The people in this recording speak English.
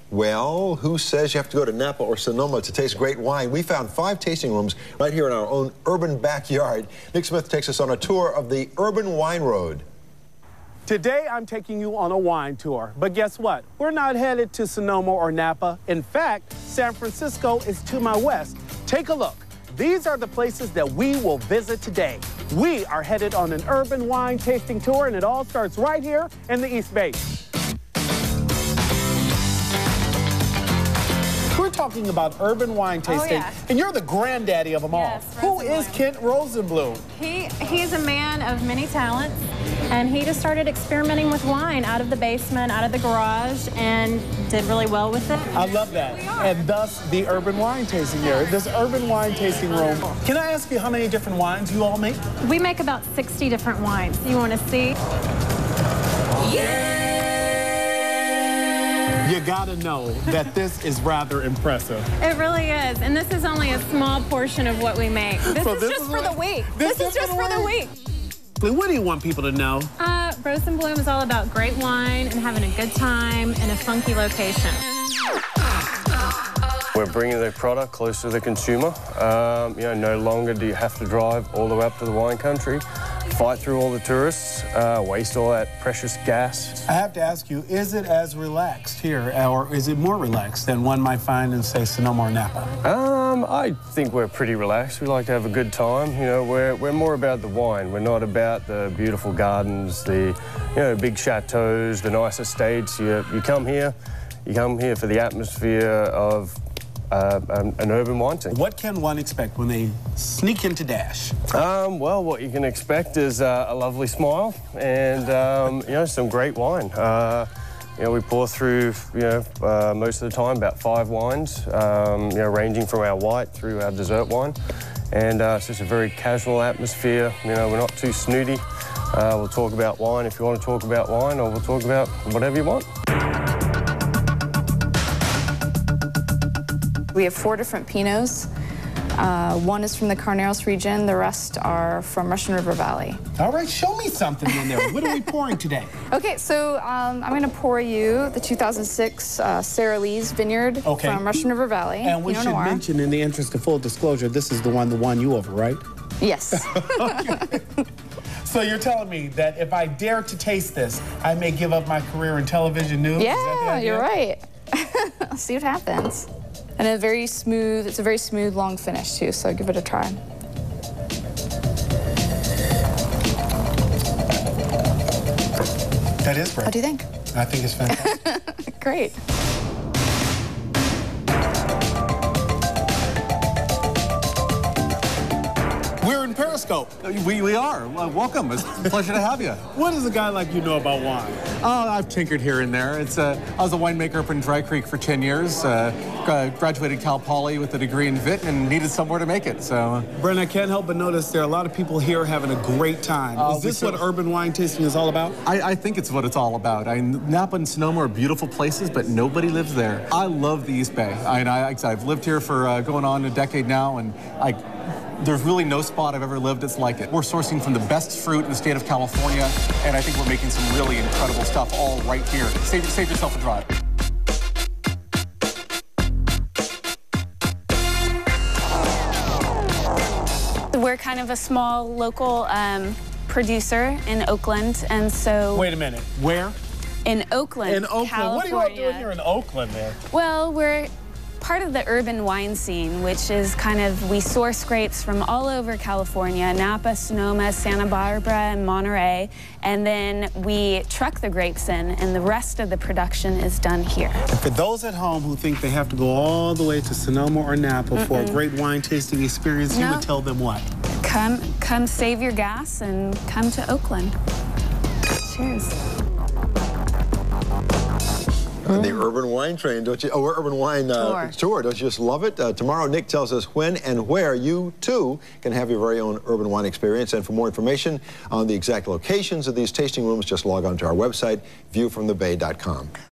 Well, who says you have to go to Napa or Sonoma to taste great wine? We found 5 tasting rooms right here in our own urban backyard. Nick Smith takes us on a tour of the urban wine road. Today, I'm taking you on a wine tour. But guess what? We're not headed to Sonoma or Napa. In fact, San Francisco is to my west. Take a look. These are the places that we will visit today. We are headed on an urban wine tasting tour, and it all starts right here in the East Bay. We're talking about urban wine tasting, and you're the granddaddy of them all. Who is Kent Rosenblum? He's a man of many talents, and he just started experimenting with wine out of the basement, out of the garage, and did really well with it. I love that. And thus, the urban wine tasting here, this urban wine tasting room. Can I ask you how many different wines you all make? We make about 60 different wines. You want to see? Yeah! You gotta know that this is rather impressive. It really is. And this is only a small portion of what we make. This is just for the week. This is just for the week. What do you want people to know? Rosenblum is all about great wine and having a good time in a funky location. We're bringing the product close to the consumer. No longer do you have to drive all the way up to the wine country, fight through all the tourists, waste all that precious gas. I have to ask you, is it as relaxed here, or is it more relaxed than one might find in, say, Sonoma or Napa? I think we're pretty relaxed. We like to have a good time. You know, we're more about the wine. We're not about the beautiful gardens, the big chateaus, the nice estates. You come here for the atmosphere of an urban wine scene. What can one expect when they sneak into Dashe? Well, what you can expect is a lovely smile and some great wine. We pour through most of the time about 5 wines, ranging from our white through our dessert wine, and it's just a very casual atmosphere. We're not too snooty. We'll talk about wine if you want to talk about wine, or we'll talk about whatever you want. We have 4 different Pinots. One is from the Carneros region. The rest are from Russian River Valley. All right, show me something in there. What are we pouring today? Okay, so I'm going to pour you the 2006 Sara Lee's Vineyard from Russian River Valley. And we should mention, in the interest of full disclosure, this is the one that won you over, right? Yes. Okay. So you're telling me that if I dare to taste this, I may give up my career in television news? Yeah, you're right. Let's see what happens. And it's a very smooth, long finish, too, so give it a try. That is great. What do you think? I think it's fantastic. Great. We're in Periscope. We are. Well, welcome. It's a pleasure to have you. What does a guy like you know about wine? Oh, I've tinkered here and there. I was a winemaker up in Dry Creek for 10 years. Graduated Cal Poly with a degree in Vit and needed somewhere to make it. So, Brennan, I can't help but notice there are a lot of people here having a great time. Is this what urban wine tasting is all about? I think it's what it's all about. Napa and Sonoma are beautiful places, but nobody lives there. I love the East Bay. I've lived here for going on a decade now, and there's really no spot I've ever lived that's like it. We're sourcing from the best fruit in the state of California, and I think we're making some really incredible stuff all right here. Save yourself a drive. We're kind of a small local producer in Oakland, and so... Wait a minute, where? In Oakland, In Oakland. California. What are you all doing here in Oakland, man? Well, we're part of the urban wine scene, which is we source grapes from all over California, Napa, Sonoma, Santa Barbara, and Monterey, and then we truck the grapes in, and the rest of the production is done here. And for those at home who think they have to go all the way to Sonoma or Napa for a great wine tasting experience, you would tell them what? Come save your gas and come to Oakland. Cheers. The urban wine train, don't you? Oh, urban wine tour. Don't you just love it? Tomorrow, Nick tells us when and where you, too, can have your very own urban wine experience. And for more information on the exact locations of these tasting rooms, just log on to our website, viewfromthebay.com.